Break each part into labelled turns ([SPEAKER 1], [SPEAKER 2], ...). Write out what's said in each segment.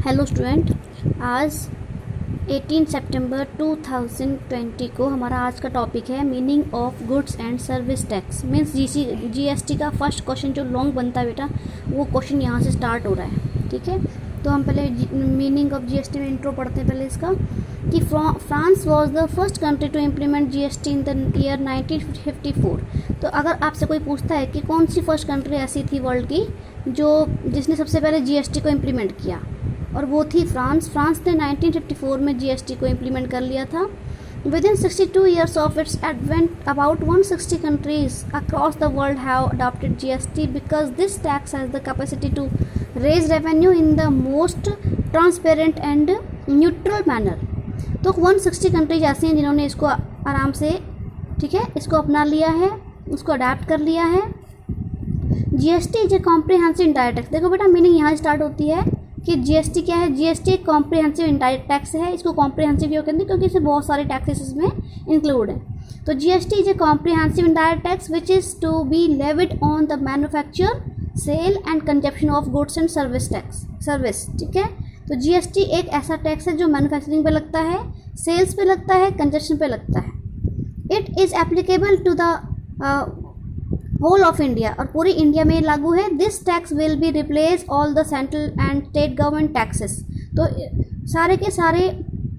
[SPEAKER 1] Hello student, आज 18 सितंबर 2020 को हमारा आज का टॉपिक है meaning of goods and service tax. Means GST का फर्स्ट क्वेश्चन जो लॉन्ग बनता है बेटा, वो क्वेश्चन यहाँ से स्टार्ट हो रहा है। ठीक है, तो हम पहले मीनिंग ऑफ जीएसटी में इंट्रो पढ़ते हैं पहले इसका कि France was the first country to implement GST in the year 1954। तो अगर आपसे कोई पूछता है कि कौन सी फर्स्ट कंट्री ऐसी थी वर्ल्ड की जिसने सबसे पहले जीएसटी को इम्प्लीमेंट किया, और वो थी फ्रांस ने 1954 में जीएसटी को इम्प्लीमेंट कर लिया था। Within 62 years of its advent, about 160 countries across the world have adopted GST because this tax has the capacity to raise revenue in the most transparent and neutral manner. तो 160 countries ऐसी हैं जिन्होंने इसको आराम से, ठीक है, इसको अपना लिया है, इसको अडेप्ट कर लिया है। GST is a comprehensive indirect tax. देखो बेटा, मीनिंग यहाँ स्टार्ट होती है कि जीएसटी क्या है। जीएसटी एक कॉम्प्रिहेंसिव इनडायरेक्ट टैक्स है। इसको कॉम्प्रिहेंसिव क्यों कहते हैं? क्योंकि इसमें बहुत सारे टैक्सेस इसमें इंक्लूड हैं। तो GST is a comprehensive indirect tax which is to be levied on the manufacture, sale and consumption of goods and service. ठीक है, तो जीएसटी एक ऐसा टैक्स है जो मैन्युफैक्चरिंग पे लगता है, सेल्स पे लगता है, कंजप्शन पे लगता है। It is applicable to the whole of India, और पूरी इंडिया में लागू है। This tax will be replace all the central and state government taxes. तो सारे के सारे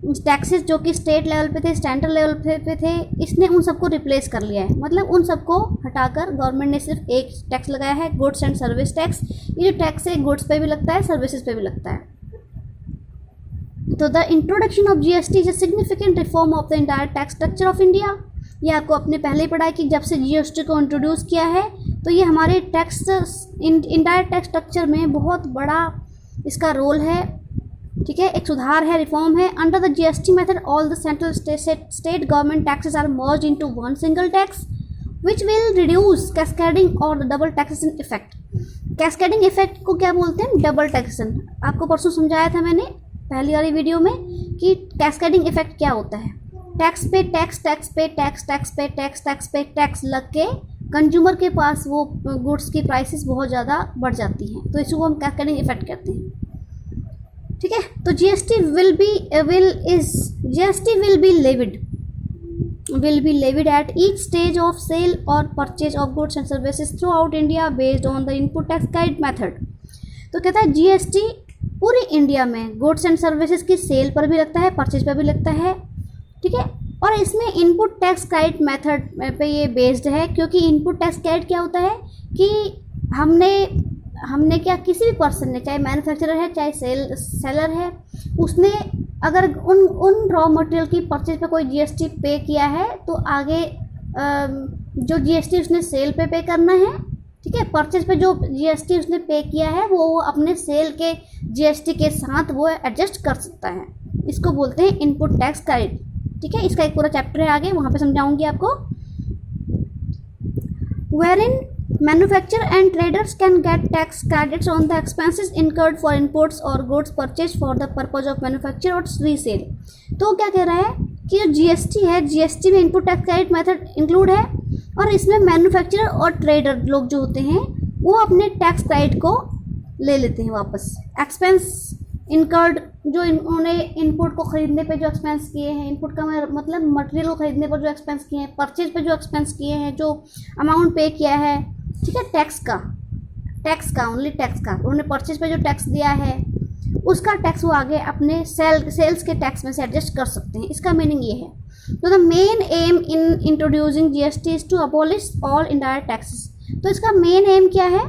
[SPEAKER 1] टैक्सेस जो कि स्टेट लेवल पे थे, सेंट्रल लेवल पे थे, इसने उन सबको रिप्लेस कर लिया है। मतलब उन सबको हटाकर गवर्नमेंट ने सिर्फ एक टैक्स लगाया है, गुड्स एंड सर्विस टैक्स। ये जो टैक्स है गुड्स पे भी लगता है, सर्विसेज पे भी लगता है। तो the introduction of GST is a significant reform of the entire tax structure of India. ये आपको अपने पहले ही पढ़ा है कि जब से जीएसटी को इंट्रोड्यूस किया है तो ये हमारे टैक्स इंटायर टैक्स स्ट्रक्चर में बहुत बड़ा इसका रोल है। ठीक है, एक सुधार है, रिफॉर्म है। Under the GST method all the central state government taxes are merged into one single tax which will reduce cascading और the double taxation effect. Cascading effect को क्या बोलते हैं? Double taxation. आपको परसों समझाया था मैंने पहली वाली वीडियो में कि कैस्केडिंग इफेक्ट क्या होता है। टैक्स पे टैक्स, टैक्स पे टैक्स, टैक्स पे टैक्स, टैक्स पे टैक्स लग के कंज्यूमर के पास वो गुड्स की प्राइसेस बहुत ज़्यादा बढ़ जाती हैं। तो इसको हम कैस्केडिंग इफेक्ट कहते हैं। ठीक है, तो GST will be levied at each stage of sale और purchase of goods and services throughout India based on the input tax guide method. तो कहता है जीएसटी पूरी इंडिया में गुड्स एंड सर्विसेज की सेल पर भी लगता है, परचेज पर भी लगता है। ठीक है, और इसमें इनपुट टैक्स क्रेडिट मेथड पे ये बेस्ड है, क्योंकि इनपुट टैक्स क्रेडिट क्या होता है कि हमने क्या, किसी भी पर्सन ने, चाहे मैन्युफैक्चरर है चाहे सेलर है, उसने अगर उन रॉ मटेरियल की परचेज पे कोई जीएसटी पे किया है तो आगे जो जीएसटी उसने सेल पे करना है। ठीक है, परचेज पे जो जीएसटी उसने पे किया है वो अपने सेल के जीएसटी के साथ वो एडजस्ट कर सकता है। इसको बोलते हैं इनपुट टैक्स क्रेडिट। ठीक है, इसका एक पूरा चैप्टर है आगे, वहाँ पे समझाऊंगी आपको। Wherein manufacturer and traders can get tax credits on the expenses incurred for imports or goods purchased for the purpose of manufacture or resale। तो क्या कह रहा है कि जो जीएसटी है, जीएसटी में input tax credit method include है, और इसमें मैन्युफैक्चरर और ट्रेडर लोग जो होते हैं वो अपने टैक्स क्रेडिट को ले लेते हैं वापस। एक्सपेंस इनकर्ड, जो उन्होंने इनपुट को ख़रीदने पे जो एक्सपेंस किए हैं, इनपुट का मतलब मटेरियल को ख़रीदने पर जो एक्सपेंस किए हैं, परचेज पे जो एक्सपेंस किए हैं, जो अमाउंट पे किया है, ठीक है, टैक्स का ओनली टैक्स का, उन्होंने परचेज पे जो टैक्स दिया है उसका टैक्स वो आगे अपने सेल्स के टैक्स में से एडजस्ट कर सकते हैं। इसका मीनिंग ये है। तो the main aim in introducing GST is to abolish all indirect taxes. तो इसका मेन एम क्या है?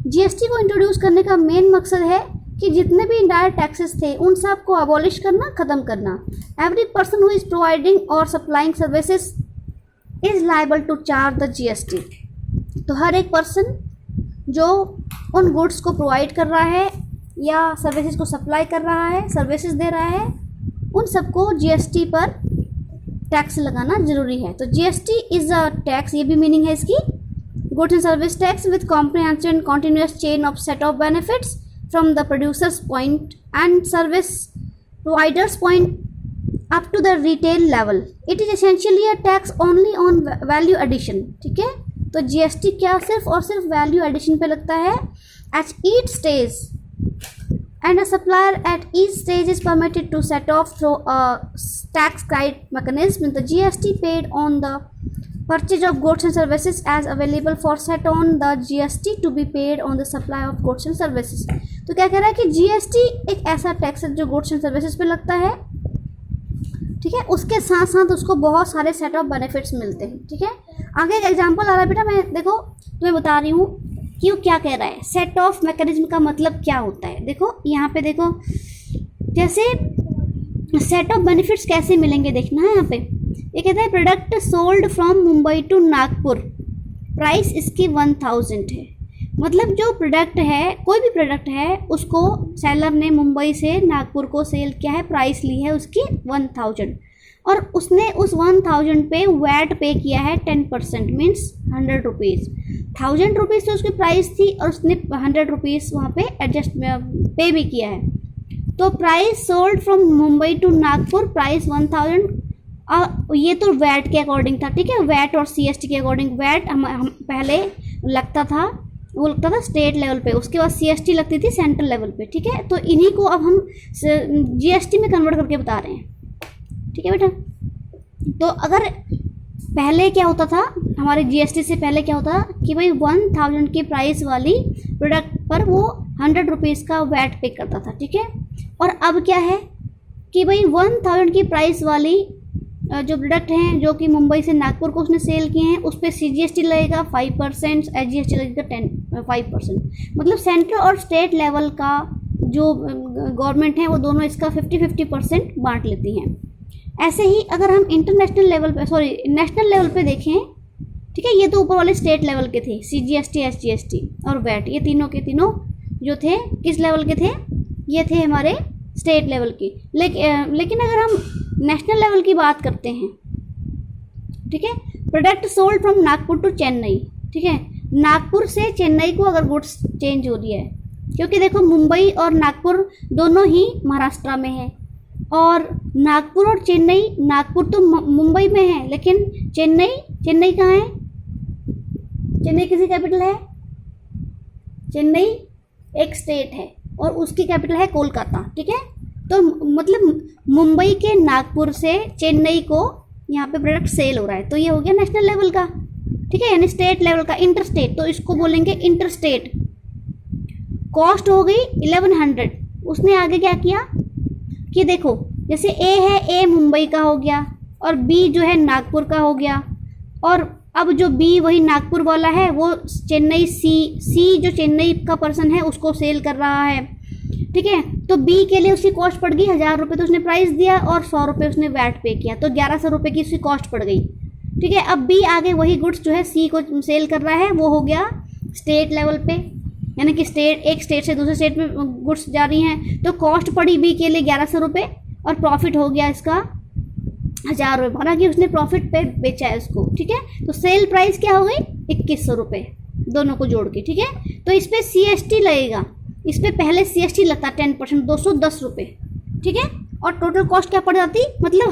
[SPEAKER 1] जीएसटी को इंट्रोड्यूस करने का मेन मकसद है कि जितने भी इनडायरेक्ट टैक्सेस थे उन सब को अबॉलिश करना, ख़त्म करना। Every person who is providing और supplying services is liable to charge the GST. तो हर एक पर्सन जो उन गुड्स को प्रोवाइड कर रहा है या सर्विसेज को सप्लाई कर रहा है, सर्विसेज दे रहा है, उन सबको जीएसटी पर टैक्स लगाना ज़रूरी है। तो जीएसटी इज़ अ टैक्स, ये भी मीनिंग है इसकी, goods and service tax with comprehensive and continuous chain of set of benefits from the producer's point and service provider's point up to the retail level. It is essentially a tax only on value addition. ठीक है, तो GST क्या सिर्फ और सिर्फ value addition पे लगता है। At each stage and a supplier at each stage is permitted to set off through a tax credit mechanism the GST paid on the purchase of goods and services as available for set on the GST to be paid on the supply of goods and services। तो क्या कह रहा है कि GST एक ऐसा tax है जो गुड्स एंड सर्विसेज पे लगता है, ठीक है, उसके साथ साथ उसको बहुत सारे सेट ऑफ बेनिफिट्स मिलते हैं, ठीक है। आगे एक एग्जांपल आ रहा है बेटा, मैं देखो तुम्हें बता रही हूँ कि वो क्या कह रहा है। सेट ऑफ मैकेनिज्म का मतलब क्या होता है, देखो यहाँ पे देखो, जैसे सेट ऑफ बेनिफिट्स कैसे मिलेंगे देखना है यहाँ पे। ये कहता है product sold from Mumbai to Nagpur, price इसकी 1000 है। मतलब जो प्रोडक्ट है, कोई भी प्रोडक्ट है, उसको सेलर ने मुंबई से नागपुर को सेल किया है, प्राइस ली है उसकी 1000 और उसने उस 1000 पे वैट पे किया है 10%, मीन्स 100 रुपीज़। 1000 रुपीज़ से उसकी प्राइस थी और उसने 100 रुपीज़ वहाँ पे एडजस्ट पे भी किया है। तो price sold from Mumbai to Nagpur, price 1000। ये तो वैट के अकॉर्डिंग था, ठीक है, वैट और CST के अकॉर्डिंग। वैट हम पहले लगता था, वो लगता था स्टेट लेवल पे, उसके बाद CST लगती थी सेंट्रल लेवल पे, ठीक है। तो इन्हीं को अब हम GST में कन्वर्ट करके बता रहे हैं, ठीक है बेटा। तो अगर पहले क्या होता था, हमारे GST से पहले क्या होता था कि भाई 1000 की प्राइस वाली प्रोडक्ट पर वो 100 रुपीज़ का वैट पे करता था, ठीक है। और अब क्या है कि भाई 1000 की प्राइस वाली जो प्रोडक्ट हैं जो कि मुंबई से नागपुर को उसने सेल किए हैं, उस पर CGST लगेगा 5%, SGST लगेगा 5%। मतलब सेंट्रल और स्टेट लेवल का जो गवर्नमेंट है वो दोनों इसका 50-50% बांट लेती हैं। ऐसे ही अगर हम इंटरनेशनल लेवल पे, सॉरी नेशनल लेवल पे देखें, ठीक है, ये तो ऊपर वाले स्टेट लेवल के थे, CGST, SGST और वैट, ये तीनों के तीनों जो थे किस लेवल के थे, ये थे हमारे स्टेट लेवल की। लेकिन अगर हम नेशनल लेवल की बात करते हैं, ठीक है, product sold from Nagpur to Chennai, ठीक है, नागपुर से चेन्नई को अगर गुड्स चेंज हो रही है, क्योंकि देखो मुंबई और नागपुर दोनों ही महाराष्ट्र में है, और नागपुर और चेन्नई, नागपुर तो मुंबई में है, लेकिन चेन्नई कहाँ है, चेन्नई किसी कैपिटल है, चेन्नई एक स्टेट है और उसकी कैपिटल है कोलकाता, ठीक है। तो मतलब मुंबई के नागपुर से चेन्नई को यहाँ पे प्रोडक्ट सेल हो रहा है, तो ये हो गया नेशनल लेवल का, ठीक है, यानी स्टेट लेवल का। इंटरस्टेट, तो इसको बोलेंगे इंटरस्टेट। कॉस्ट हो गई 1100। उसने आगे क्या किया कि देखो, जैसे ए है, ए मुंबई का हो गया और बी जो है नागपुर का हो गया, और अब जो बी वही नागपुर वाला है वो चेन्नई, सी जो चेन्नई का पर्सन है उसको सेल कर रहा है, ठीक है। तो बी के लिए उसकी कॉस्ट पड़ गई 1000 रुपये, तो उसने प्राइस दिया और 100 रुपये उसने वैट पे किया, तो 1100 रुपये की उसकी कॉस्ट पड़ गई, ठीक है। अब बी आगे वही गुड्स जो है सी को सेल कर रहा है, वो हो गया स्टेट लेवल पे, यानी कि एक स्टेट से दूसरे स्टेट में गुड्स जा रही हैं, तो कॉस्ट पड़ी बी के लिए 1100 रुपये और प्रॉफिट हो गया इसका 1000 रुपये, माना कि उसने प्रॉफिट पे बेचा है उसको, ठीक है। तो सेल प्राइस क्या हो गई 2100 रुपये दोनों को जोड़ के, ठीक है। तो इस पर CST लगेगा, इस पर पहले CST लगता 10%, 210 रुपये, ठीक है। और टोटल कॉस्ट क्या पड़ जाती, मतलब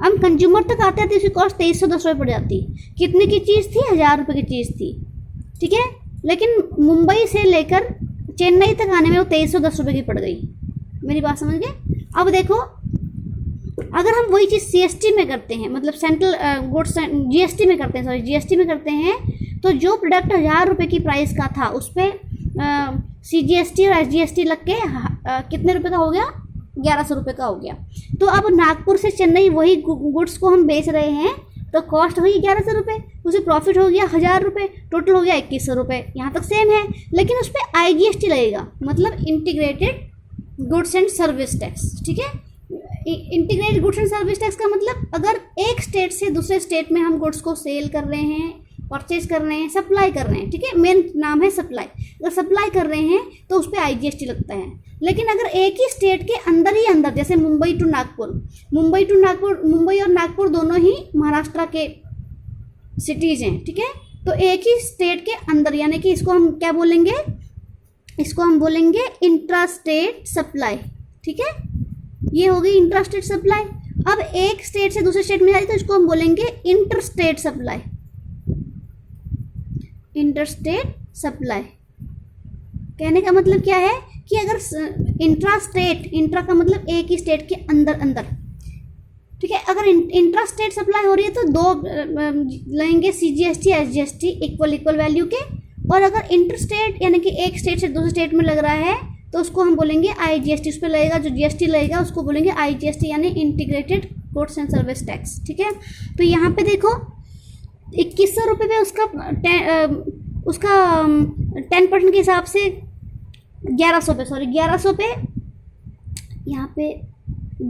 [SPEAKER 1] हम कंज्यूमर तक आते आते इसकी कॉस्ट 2310 रुपये पड़ जाती। कितने की चीज़ थी, 1000 रुपये की चीज़ थी, ठीक है। लेकिन मुंबई से लेकर चेन्नई तक आने में वो 2310 रुपये की पड़ गई। मेरी बात समझ गए। अब देखो, अगर हम वही चीज़ CST में करते हैं, मतलब सेंट्रल गुड्स GST में करते हैं, सॉरी GST में करते हैं, तो जो प्रोडक्ट 1000 रुपये की प्राइस का था उस पर CGST और SGST लग के कितने रुपए का हो गया, 1100 रुपये का हो गया। तो अब नागपुर से चेन्नई वही गुड्स को हम बेच रहे हैं, तो कॉस्ट हुई 1100 रुपये, उसे प्रॉफिट हो गया 1000 रुपये, टोटल हो गया 2100 रुपये। यहाँ तक सेम है, लेकिन उस पर IGST लगेगा, मतलब integrated goods and service tax, ठीक है। Integrated goods and service tax का मतलब अगर एक स्टेट से दूसरे स्टेट में हम गुड्स को सेल कर रहे हैं, परचेज कर रहे हैं, सप्लाई कर रहे हैं, ठीक है, मेन नाम है सप्लाई। अगर सप्लाई कर रहे हैं तो उस पर IGST लगता है। लेकिन अगर एक ही स्टेट के अंदर ही अंदर, जैसे मुंबई टू नागपुर, मुंबई और नागपुर दोनों ही महाराष्ट्र के सिटीज़ हैं, ठीक है। तो एक ही स्टेट के अंदर, यानी कि इसको हम क्या बोलेंगे, इसको हम बोलेंगे इंट्रा स्टेट सप्लाई, ठीक है। ये हो गई इंट्रा स्टेट सप्लाई। अब एक स्टेट से दूसरे स्टेट में जाए तो इसको हम बोलेंगे inter state supply, inter state supply. कहने का मतलब क्या है कि अगर इंट्रा स्टेट, इंट्रा का मतलब एक ही स्टेट के अंदर अंदर, ठीक है, अगर इंट्रा स्टेट सप्लाई हो रही है तो दो लेंगे CGST SGST equal equal value के, और अगर इंटर स्टेट यानी कि एक स्टेट से दूसरे स्टेट में लग रहा है तो उसको हम बोलेंगे IGST, उस पर लगेगा जो GST लगेगा उसको बोलेंगे IGST यानी integrated goods and service tax, ठीक है। तो यहाँ पे देखो 2100 रुपये पे उसका 10% के हिसाब से 1100 पे, सॉरी 1100 पे यहाँ पे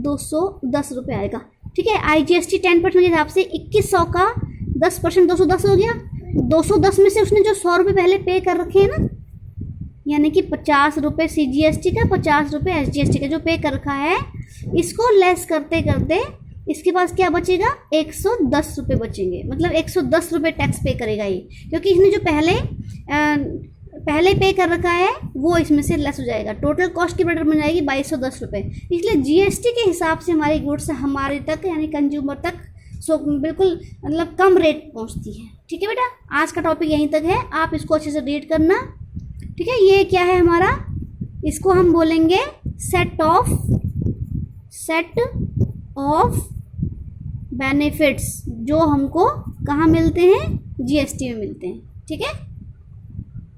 [SPEAKER 1] 210 रुपये आएगा, ठीक है। IGST 10% के हिसाब से 2100 का 10% 210 हो गया। 210 में से उसने जो 100 रुपये पहले पे कर रखे हैं ना, यानी कि 50 रुपये CGST का 50 रुपये SGST का जो पे कर रखा है, इसको लेस करते करते इसके पास क्या बचेगा, 110 रुपये बचेंगे। मतलब 110 रुपये टैक्स पे करेगा ये, क्योंकि इसने जो पहले पे कर रखा है वो इसमें से लेस हो जाएगा। टोटल कॉस्ट की बन जाएगी 2210 रुपये। इसलिए GST के हिसाब से हमारी गुड्स हमारे तक यानी कंज्यूमर तक बिल्कुल मतलब कम रेट पहुंचती है, ठीक है बेटा। आज का टॉपिक यहीं तक है, आप इसको अच्छे से रीड करना, ठीक है। ये क्या है हमारा, इसको हम बोलेंगे सेट ऑफ बेनिफिट्स, जो हमको कहाँ मिलते हैं, GST में मिलते हैं, ठीक है।